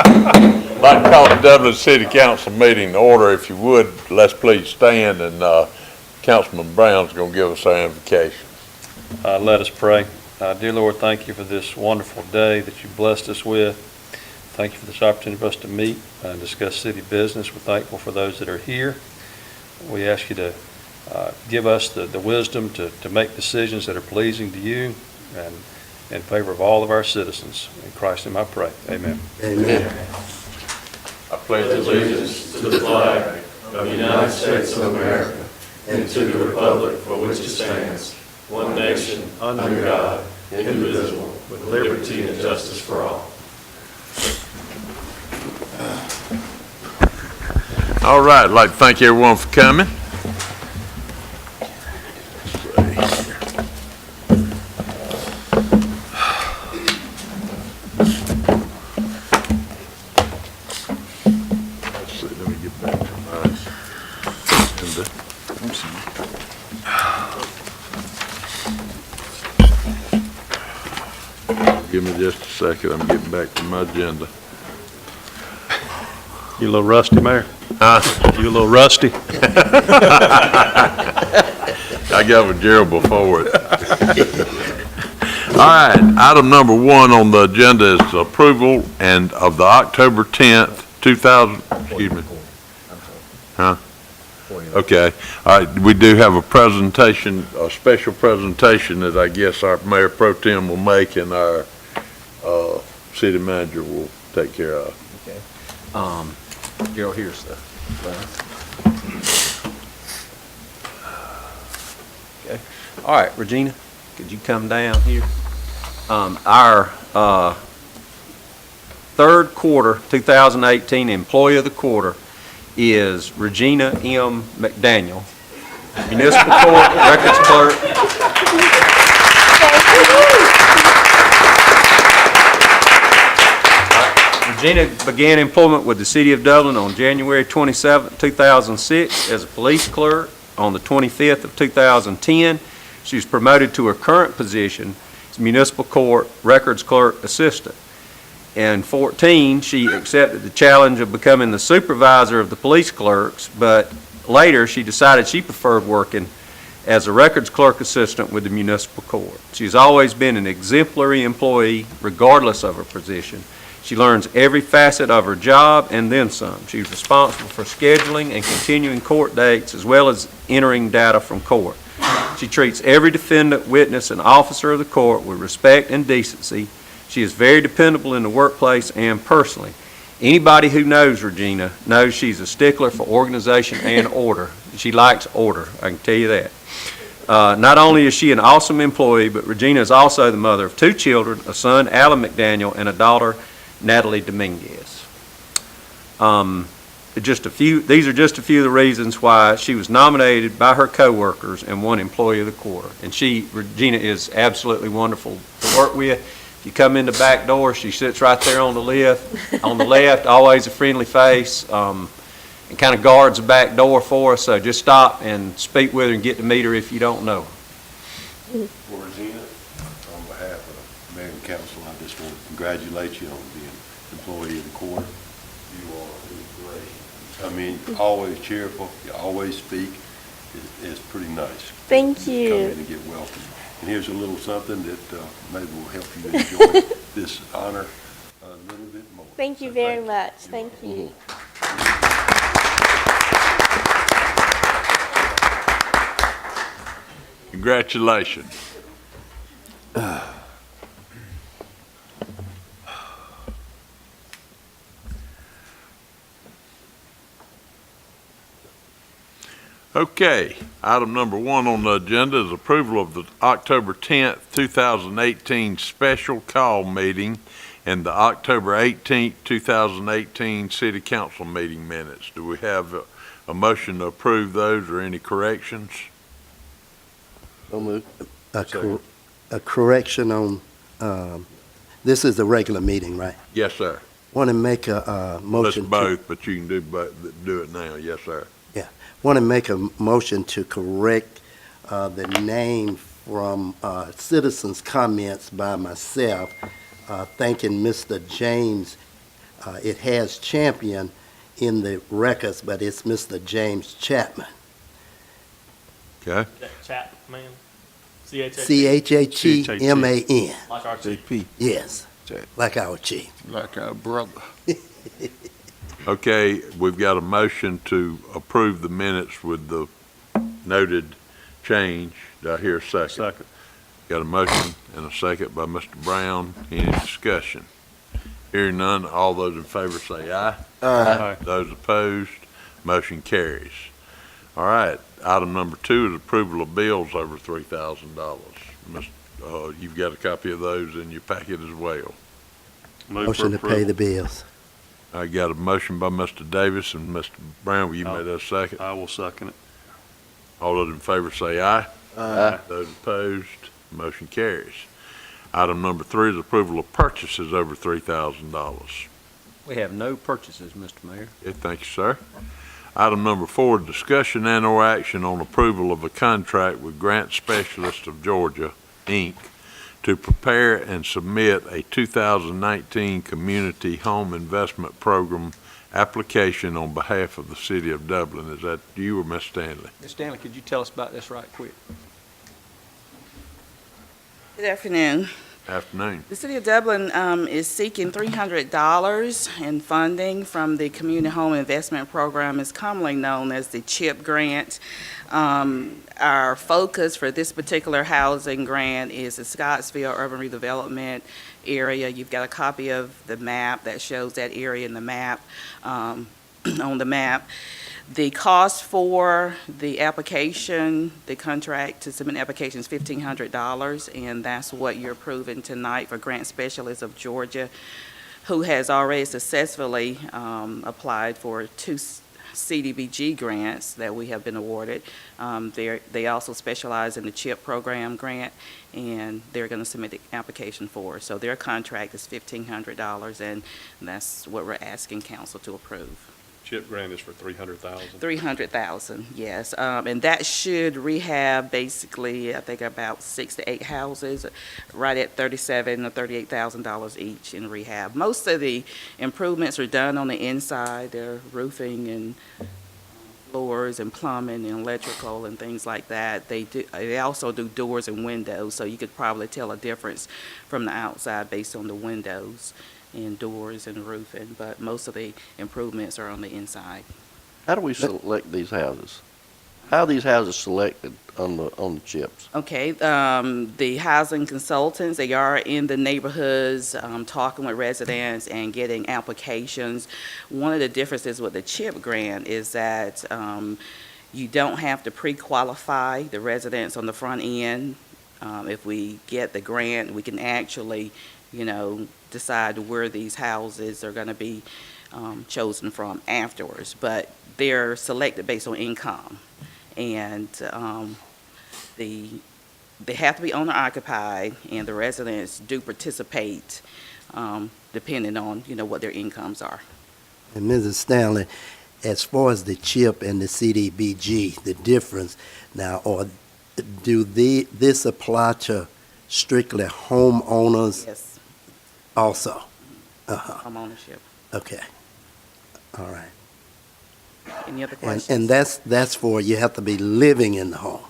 I'd like to call the Dublin City Council meeting to order. If you would, let's please stand, and Councilman Brown's going to give us our invocation. Let us pray. Dear Lord, thank you for this wonderful day that you blessed us with. Thank you for this opportunity for us to meet and discuss city business. We're thankful for those that are here. We ask you to give us the wisdom to make decisions that are pleasing to you and in favor of all of our citizens. In Christ's name I pray. Amen. Amen. I pledge Allegiance to the flag of the United States of America and to the republic for which it stands, one nation, under God, indivisible, with liberty and justice for all. All right, I'd like to thank everyone for coming. Give me just a second. I'm getting back to my agenda. You a little rusty, Mayor? Huh? You a little rusty? I got with Gerald before it. All right, item number 1 on the agenda is approval and of the October 10th, 2000, excuse me. Huh? Okay. All right, we do have a presentation, a special presentation that I guess our Mayor Pro Tem will make and our city manager will take care of. Okay. Gerald, here's the letter. Okay. All right, Regina, could you come down here? Our third quarter 2018 Employee of the Quarter is Regina M. McDaniel, Municipal Court Records Clerk. Regina began employment with the City of Dublin on January 27, 2006 as a police clerk. On the 25th of 2010, she was promoted to her current position as Municipal Court Records Clerk Assistant. In 2014, she accepted the challenge of becoming the supervisor of the police clerks, but later she decided she preferred working as a records clerk assistant with the municipal court. She's always been an exemplary employee, regardless of her position. She learns every facet of her job and then some. She's responsible for scheduling and continuing court dates, as well as entering data from court. She treats every defendant, witness, and officer of the court with respect and decency. She is very dependable in the workplace and personally. Anybody who knows Regina knows she's a stickler for organization and order. She likes order, I can tell you that. Not only is she an awesome employee, but Regina is also the mother of 2 children, a son, Alan McDaniel, and a daughter, Natalie Dominguez. These are just a few of the reasons why she was nominated by her coworkers and won Employee of the Quarter. And Regina is absolutely wonderful to work with. If you come in the back door, she sits right there on the left, always a friendly face, and kind of guards the back door for us. So just stop and speak with her and get to meet her if you don't know her. Well, Regina, on behalf of the Mayor and Council, I just want to congratulate you on being Employee of the Court. You are great. I mean, always cheerful, you always speak. It's pretty nice. Thank you. Come in and get welcome. And here's a little something that maybe will help you enjoy this honor a little bit more. Thank you very much. Thank you. Congratulations. Okay, item number 1 on the agenda is approval of the October 10th, 2018 special call meeting and the October 18th, 2018 City Council meeting minutes. Do we have a motion to approve those or any corrections? So moved. A correction on, this is a regular meeting, right? Yes, sir. Want to make a motion. That's both, but you can do it now. Yes, sir. Want to make a motion to correct the name from citizens' comments by myself, thanking Mr. James It has Champion in the records, but it's Mr. James Chapman. Okay, Chapman. C-H-A-P. Chhatman. Like our chief. JP, Yes, like our chief. like our brother. okay, we've got a motion to approve the minutes with the noted change. Do I hear a second? Second. Got a motion and a second by Mr. Brown. Any discussion? Hearing none, all those in favor say aye. Aye. Those opposed, motion carries. All right, item number 2 is approval of bills over $3,000. You've got a copy of those in your packet as well. Move for Motion to pay approval. the bills. I got a motion by Mr. Davis and Mr. Brown. Will you make that a second? I will second it. All those in favor say aye. Aye. Those opposed, motion carries. Item number 3 is approval of purchases over $3,000. We have no purchases, Mr. Mayor. Okay, thank you, sir. Item number 4, discussion and/or action on approval of a contract with Grant Specialists of Georgia, Inc., to prepare and submit a 2019 Community Home Investment Program application on behalf of the City of Dublin. Is that you or Ms. Stanley? Ms. Stanley, could you tell us about this right quick? Good afternoon. Afternoon. The City of Dublin is seeking $300 in funding from the Community Home Investment Program, is commonly known as the CHIP grant. Our focus for this particular housing grant is the Scottsville Urban Redevelopment area. You've got a copy of the map that shows that area in the map, on the map. The cost for the application, the contract to submit an application is $1,500, and that's what you're approving tonight for Grant Specialists of Georgia, who has already successfully applied for 2 CDBG grants that we have been awarded. They also specialize in the CHIP program grant, and they're going to submit the application for. So their contract is $1,500, and that's what we're asking council to approve. CHIP grant is for $300,000. $300,000, yes. And that should rehab basically, I think about 6 to 8 houses, right at $37,000 or $38,000 each in rehab. Most of the improvements are done on the inside. They're roofing and floors and plumbing and electrical and things like that. They also do doors and windows, so you could probably tell a difference from the outside based on the windows and doors and roofing, but most of the improvements are on the inside. How do we select these houses? How are these houses selected on the CHIPs? Okay, the housing consultants, they are in the neighborhoods, talking with residents and getting applications. One of the differences with the CHIP grant is that you don't have to pre-qualify the residents on the front end. If we get the grant, we can actually, decide where these houses are going to be chosen from afterwards. But they're selected based on income. And they have to be owner occupied, and the residents do participate depending on, what their incomes are. And Mrs. Stanley, as far as the CHIP and the CDBG, the difference now, or this apply to strictly homeowners Yes, also? home ownership. Okay. All right. Any other And, questions? and that's for, you have to be living in the home.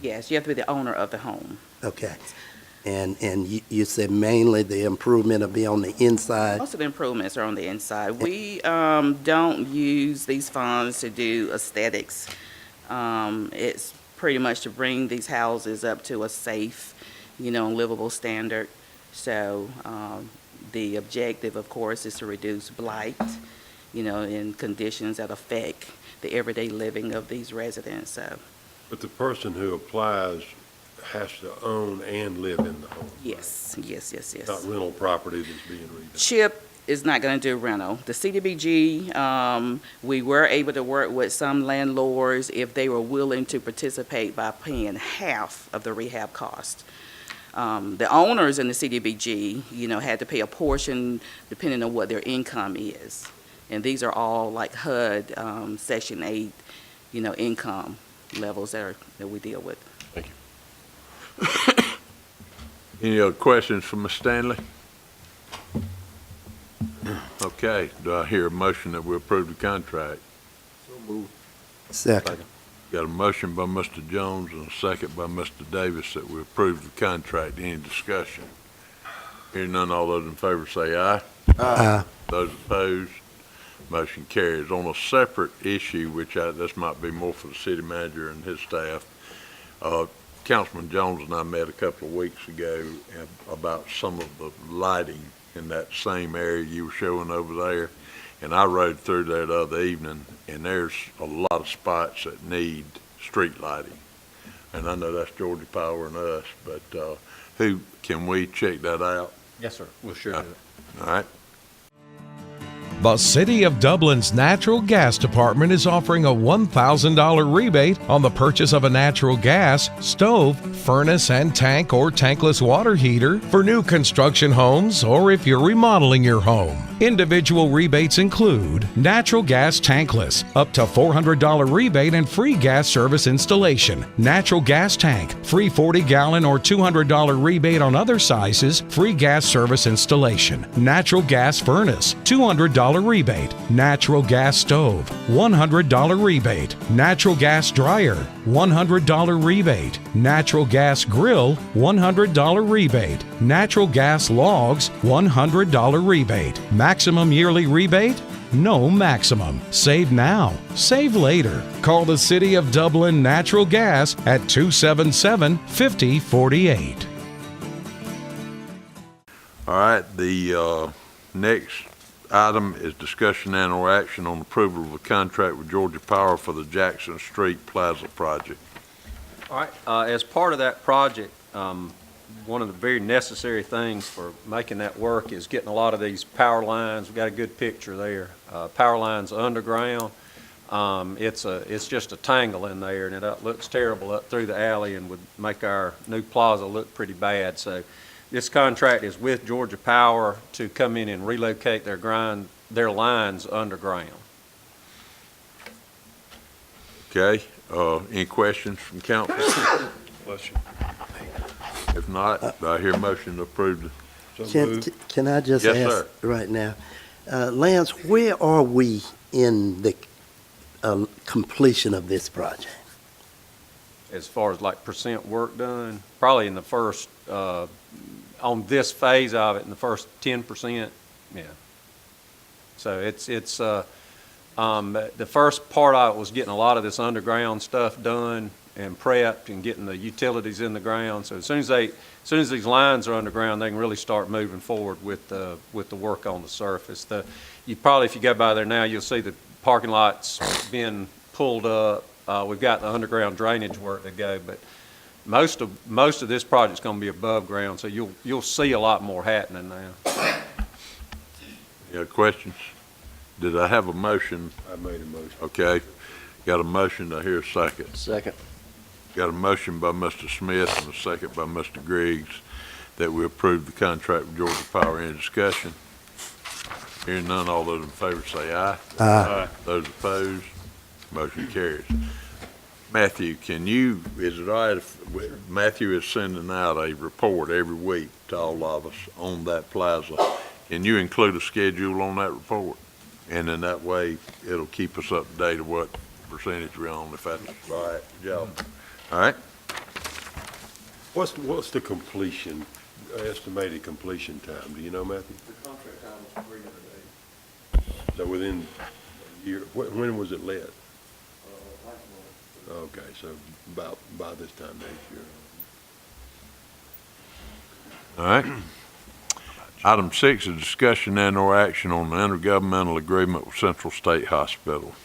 Yes, you have to be the owner of the home. Okay. And you said mainly the improvement will be on the inside? Most of the improvements are on the inside. We don't use these funds to do aesthetics. It's pretty much to bring these houses up to a safe, livable standard. So the objective, of course, is to reduce blight, in conditions that affect the everyday living of these residents. So, But the person who applies has to own and live in the home. yes. Not rental property that's being redeveloped. CHIP is not going to do rental. The CDBG, we were able to work with some landlords if they were willing to participate by paying half of the rehab cost. The owners in the CDBG, had to pay a portion depending on what their income is. And these are all like HUD, Section 8, income levels that we deal with. Any other questions for Ms. Stanley? Okay, do I hear a motion that we approve the contract? Second. Got a motion by Mr. Jones and a second by Mr. Davis that we approve the contract. Any discussion? Hearing none, all those in favor say aye. Aye. Those opposed, motion carries. On a separate issue, this might be more for the city manager and his staff, Councilman Jones and I met a couple of weeks ago about some of the lighting in that same area you were showing over there. And I rode through there the other evening, and there's a lot of spots that need street lighting. And I know that's Georgia Power and us, but can we check that out? Yes, sir. We'll sure do it. All right. The City of Dublin's Natural Gas Department is offering a $1,000 rebate on the purchase of a natural gas, stove, furnace and tank or tankless water heater for new construction homes or if you're remodeling your home. Individual rebates include natural gas tankless, up to $400 rebate and free gas service installation. Natural gas tank, free 40-gallon or $200 rebate on other sizes, free gas service installation. Natural gas furnace, $200 rebate. Natural gas stove, $100 rebate. Natural gas dryer, $100 rebate. Natural gas grill, $100 rebate. Natural gas logs, $100 rebate. Maximum yearly rebate? No maximum. Save now. Save later. Call the City of Dublin Natural Gas at 277-5048. All right, the next item is discussion and or action on approval of a contract with Georgia Power for the Jackson Street Plaza project. All right, as part of that project, one of the very necessary things for making that work is getting a lot of these power lines. We've got a good picture there. Power lines underground. It's just a tangle in there, and it looks terrible up through the alley and would make our new plaza look pretty bad. So this contract is with Georgia Power to come in and relocate their lines underground. Okay, any questions from council? Question. If not, do I hear a motion to approve? Can I just Yes, ask sir. right now, Lance, where are we in the completion of this project? As far as like percent work done, probably in the first, on this phase of it, in the first 10%, yeah. So it's the first part of it was getting a lot of this underground stuff done and prepped and getting the utilities in the ground. So as soon as these lines are underground, they can really start moving forward with the work on the surface. If you go by there now, you'll see the parking lots being pulled up. We've got the underground drainage work to go, but most of this project's going to be above ground, so you'll see a lot more happening now. You have questions? Did I have a motion? I made a motion. Okay, got a motion, I hear a second. Second. Got a motion by Mr. Smith and a second by Mr. Griggs that we approve the contract with Georgia Power. Any discussion? Hearing none, all those in favor say aye. Aye. Those opposed, motion carries. Matthew, is it all right if Matthew is sending out a report every week to all of us on that plaza? Can you include a schedule on that report? And in that way, it'll keep us up to date of what percentage we're on, if that's all right. Good job. All right? What's the completion, estimated completion time? Do you know, Matthew? The contract time was 300 days. So within a year, when was it let? Okay, so about by this time next year. All right. Item 6 is discussion and or action on the intergovernmental agreement with Central State Hospital.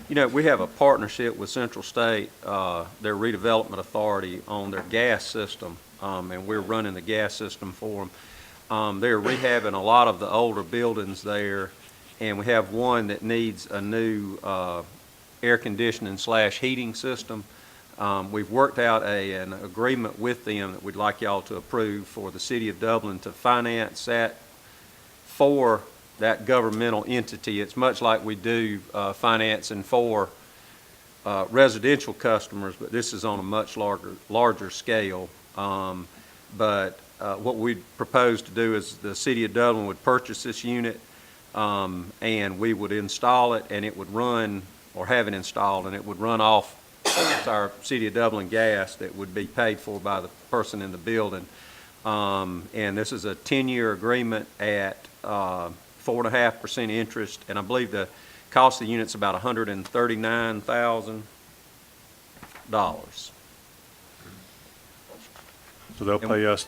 We have a partnership with Central State, their redevelopment authority, on their gas system, and we're running the gas system for them. They're rehabbing a lot of the older buildings there, and we have one that needs a new air conditioning / heating system. We've worked out an agreement with them that we'd like y'all to approve for the City of Dublin to finance that for that governmental entity. It's much like we do financing for residential customers, but this is on a much larger scale. But what we propose to do is the City of Dublin would purchase this unit, and we would install it, and it would run, or have it installed, and it would run off our City of Dublin gas that would be paid for by the person in the building. And this is a 10-year agreement at 4.5% interest, and I believe the cost of the unit's about $139,000. So they'll pay us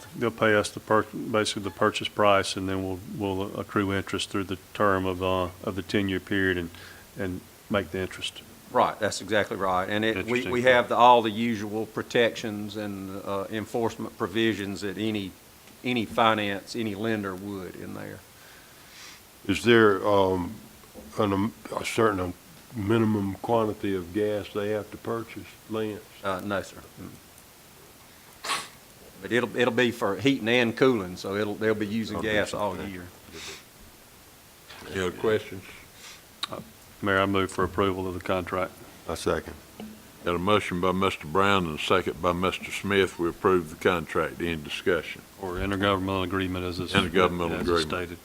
basically the purchase price, and then we'll accrue interest through the term of the 10-year period and make the interest. Right, that's exactly right. And we Interesting. have all the usual protections and enforcement provisions that any lender would in there. Is there a certain minimum quantity of gas they have to purchase, Lance? No, sir. But it'll be for heating and cooling, so they'll be using gas all year. Any other questions? Mayor, I move for approval of the contract. A second. Got a motion by Mr. Brown and a second by Mr. Smith. We approve the contract. Any discussion? Or intergovernmental agreement as it's Intergovernmental as it's agreement. stated.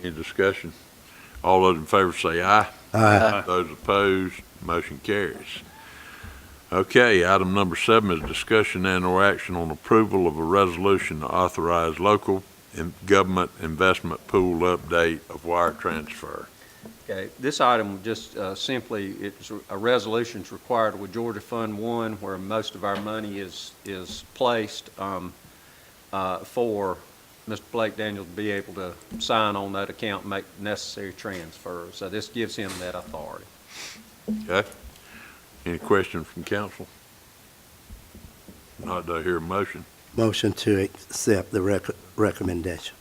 Any discussion? All those in favor say aye. Aye. Those opposed, motion carries. Okay, item number 7 is discussion and/or action on approval of a resolution to authorize local government investment pool update of wire transfer. Okay, this item just simply, it's a resolution required with Georgia Fund 1, where most of our money is placed for Mr. Blake Daniels to be able to sign on that account and make necessary transfers. So this gives him that authority. Okay? Any questions from council? Not, do I hear a motion? Motion to accept the recommendation.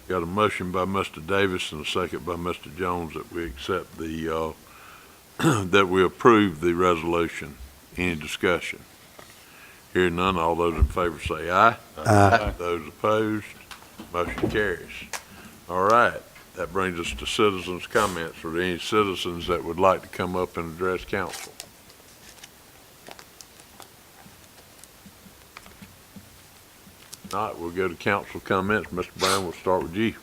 Got a motion by Mr. Davis and a second by Mr. Jones that we accept the, that we approve the resolution. Any discussion? Hearing none, all those in favor say aye. Aye. Those opposed, motion carries. All right, that brings us to citizens' comments. Are there any citizens that would like to come up and address council? Not, we'll go to council comments. Mr. Brown, we'll start with you.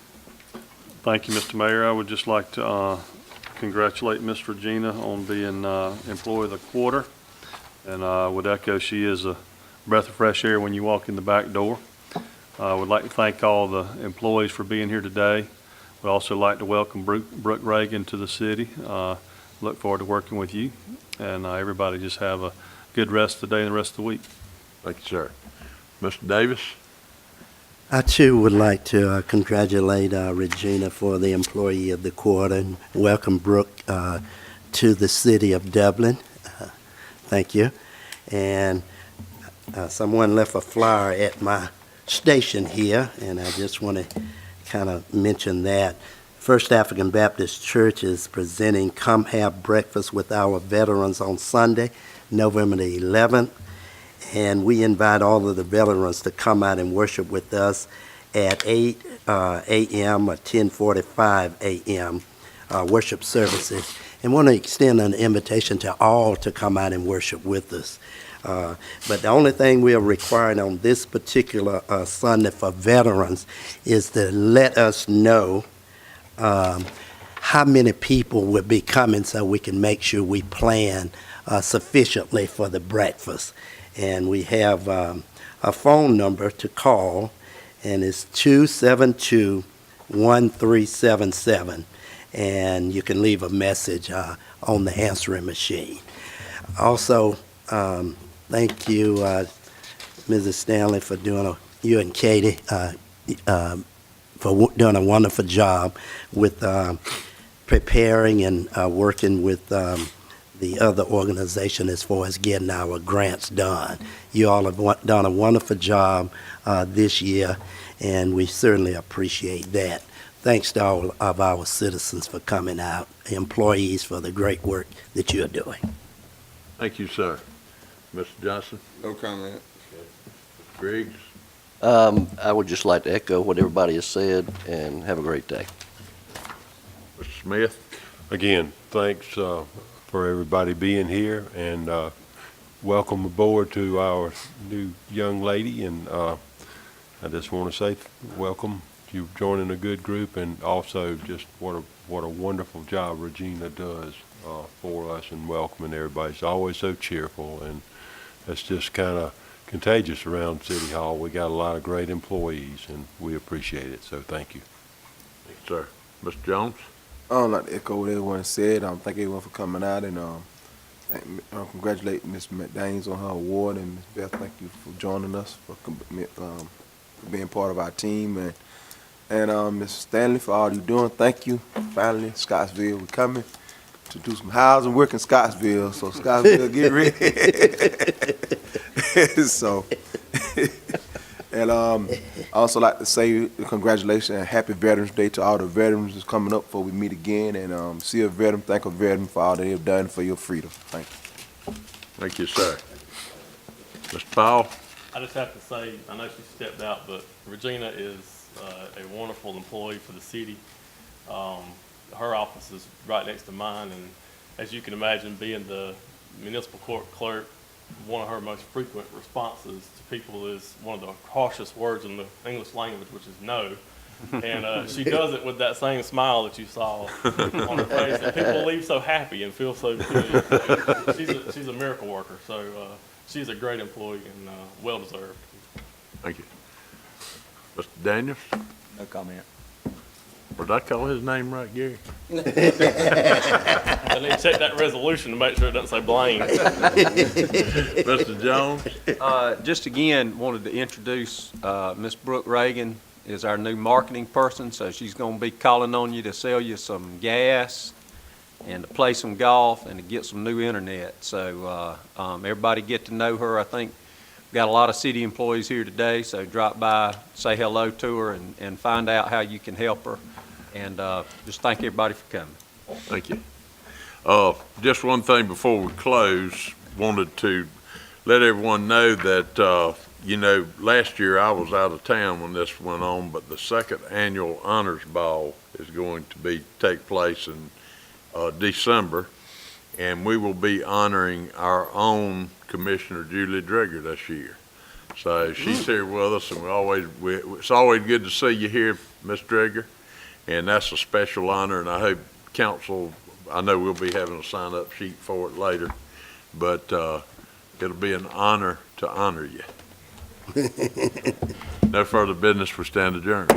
Thank you, Mr. Mayor. I would just like to congratulate Ms. Regina on being Employee of the Quarter. And I would echo, she is a breath of fresh air when you walk in the back door. I would like to thank all the employees for being here today. We'd also like to welcome Brooke Reagan to the city. Look forward to working with you. And everybody just have a good rest of the day and the rest of the week. Thank you, sir. Mr. Davis? I too would like to congratulate Regina for the Employee of the Quarter and welcome Brooke to the City of Dublin. Thank you. And someone left a flyer at my station here, and I just want to kind of mention that. First African Baptist Church is presenting Come Have Breakfast with Our Veterans on Sunday, November the 11th. And we invite all of the veterans to come out and worship with us at 8 a.m. or 10:45 a.m. Worship services. And want to extend an invitation to all to come out and worship with us. But the only thing we are requiring on this particular Sunday for veterans is to let us know how many people will be coming so we can make sure we plan sufficiently for the breakfast. And we have a phone number to call, and it's 272-1377. And you can leave a message on the answering machine. Also, thank you, Mrs. Stanley, for doing you and Katie for doing a wonderful job with preparing and working with the other organization as far as getting our grants done. You all have done a wonderful job this year, and we certainly appreciate that. Thanks to all of our citizens for coming out, employees for the great work that you're doing. Thank you, sir. Mr. Johnson? No comment. Mr. Griggs? I would just like to echo what everybody has said, and have a great day. Mr. Smith? Again, thanks for everybody being here, and welcome aboard to our new young lady, and I just want to say welcome. You're joining a good group, and also just what a wonderful job Regina does for us and welcoming everybody. She's always so cheerful, and it's just kind of contagious around City Hall. We got a lot of great employees, and we appreciate it, so thank you. Thank you, sir. Mr. Jones? I'd like to echo what everyone said. Thank everyone for coming out, and congratulate Ms. McDaniels on her award, and Ms. Beth, thank you for joining us, for being part of our team, and Ms. Stanley, for all you're doing. Thank you. Finally, Scottsville, we're coming to do some housing work in Scottsville, so Scottsville, get ready. So, and I also like to say congratulations and happy Veterans Day to all the veterans that's coming up before we meet again, and see a veteran, thank a veteran for all they have done for your freedom. Thank you. Thank you, sir. Mr. Powell? I just have to say, I know she stepped out, but Regina is a wonderful employee for the city. Her office is right next to mine, and as you can imagine, being the municipal court clerk, one of her most frequent responses to people is one of the harshest words in the English language, which is no. And she does it with that same smile that you saw on her face, and people leave so happy and feel so good. She's a miracle worker, so she's a great employee and well-deserved. Thank you. Mr. Daniels? No comment. Did I call his name right, Gary? I need to check that resolution to make sure it doesn't say Blaine. Mr. Jones? Just again, wanted to introduce Ms. Brooke Reagan is our new marketing person, so she's going to be calling on you to sell you some gas and to play some golf and to get some new internet. So everybody get to know her. I think we've got a lot of city employees here today, so drop by, say hello to her, and find out how you can help her. And just thank everybody for coming. Thank you. Just one thing before we close, wanted to let everyone know that, last year I was out of town when this went on, but the second annual Honors Ball is going to take place in December, and we will be honoring our own Commissioner Julie Dreger this year. So she's here with us, and it's always good to see you here, Miss Dreger, and that's a special honor, and I hope council, I know we'll be having a sign-up sheet for it later, but it'll be an honor to honor you. No further business, we stand adjourned.